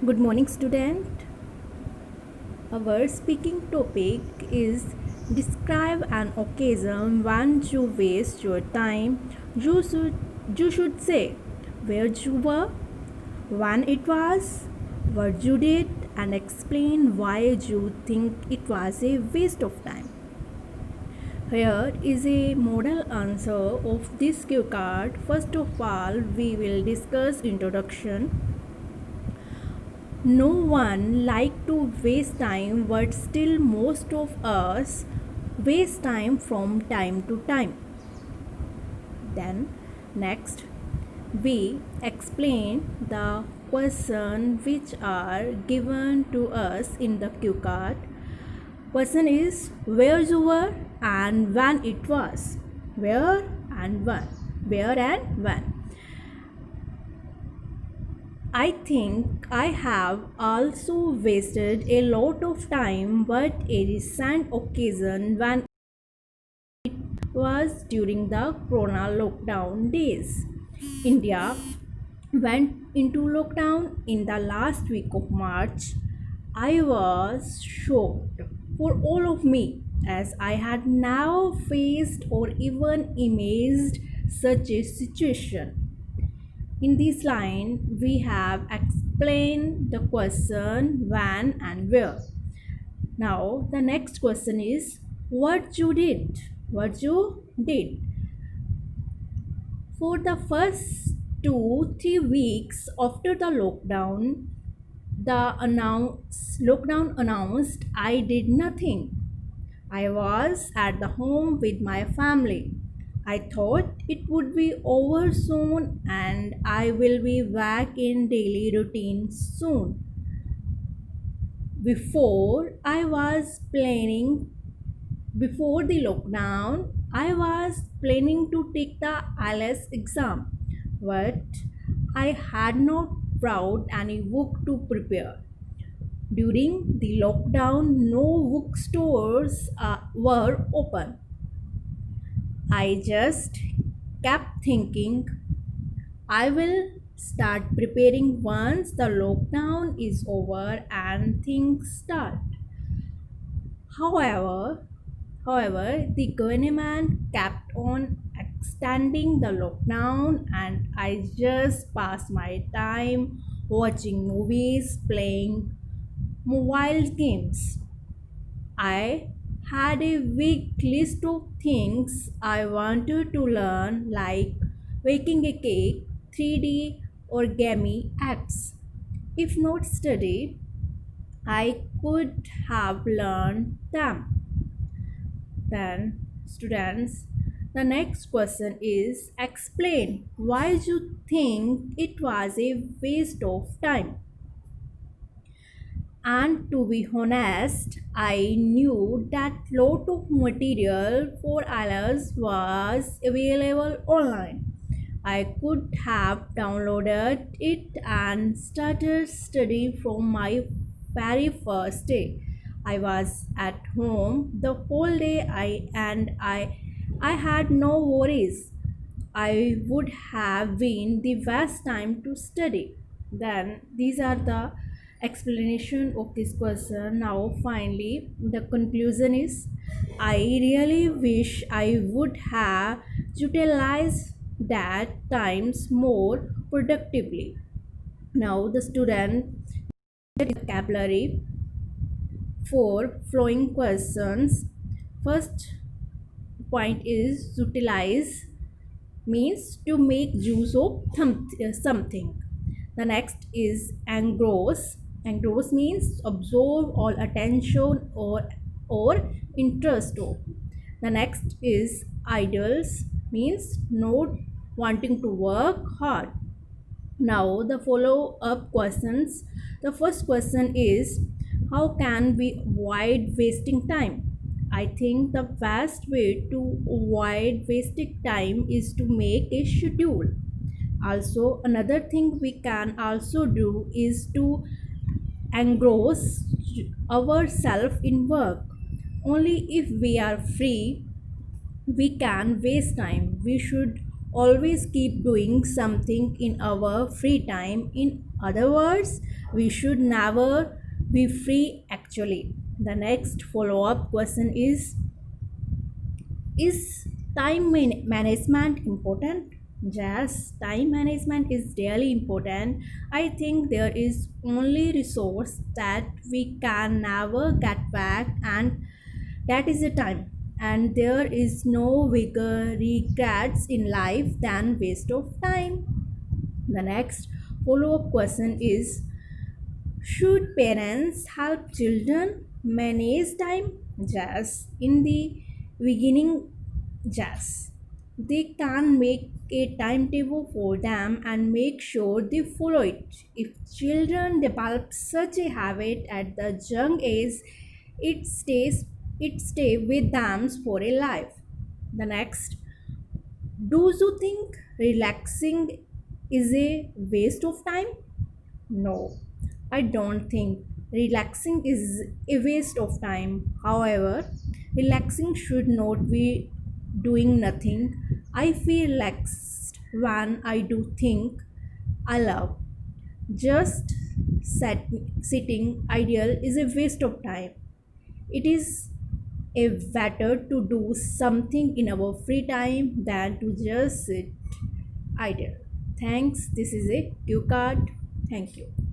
Good morning, student. Our speaking topic is describe an occasion when you waste your time. You should say where you were, when it was, what you did, and explain why you think it was a waste of time. Here is a model answer of this cue card. First of all, we will discuss introduction. No one like to waste time, but still most of us waste time from time to time. Then next we explain the question which are given to us in the cue card. Question is where you were and when it was. Where and when. Where and when. I think I have also wasted a lot of time, but a recent occasion when was during the Corona lockdown days. India went into lockdown in the last week of March. I was shocked for all of me as I had never faced or even imagined such a situation. In this line, we have explained the question when and where. Now, the next question is what you did. What you did. For the first 2 3 weeks after the lockdown, lockdown announced I did nothing. I was at the home with my family. I thought it would be over soon and I will be back in daily routine soon. Before I was planning Before the lockdown, I was planning to take the IELTS exam, but I had not brought any book to prepare. During the lockdown, no bookstores were open. I just kept thinking I will start preparing once the lockdown is over and things start. However, the government kept on extending the lockdown and I just passed my time watching movies, playing mobile games. I had a big list of things I wanted to learn, like baking a cake, 3D origami acts. If not studied, I could have learned them. Then, students, the next question is explain why you think it was a waste of time. And to be honest, I knew that lot of material for IELTS was available online. I could have downloaded it and started studying from my very first day. I was at home the whole day I had no worries. I would have been the best time to study. Then these are the explanation of this question. Now finally the conclusion is I really wish I would have utilized that times more productively. Now the student vocabulary for flowing questions. First point is utilize means to make use of something. The next is engross. Engross means absorb all attention or interest of. The next is idols means not wanting to work hard. Now the follow up questions. The first question is how can we avoid wasting time? I think the best way to avoid wasting time is to make a schedule. Also, another thing we can also do is to engross ourselves in work. Only if we are free we can waste time. We should always keep doing something in our free time. In other words, we should never be free actually. The next follow up question is management important? Yes, time management is really important. I think there is only resource that we can never get back, and that is the time. And there is no bigger regrets in life than waste of time. The next follow up question is, should parents help children manage time? Yes, in the beginning, yes. They can make a timetable for them and make sure they follow it. If children develop such a habit at the young age, it stays it stay with them for a life. The next, do you think relaxing is a waste of time? No, I don't think relaxing is a waste of time. However, relaxing should not be doing nothing. I feel relaxed when I do think I love. Just sitting idle is a waste of time. It is a better to do something in our free time than to just sit idle. Thanks. This is a cue card. Thank you.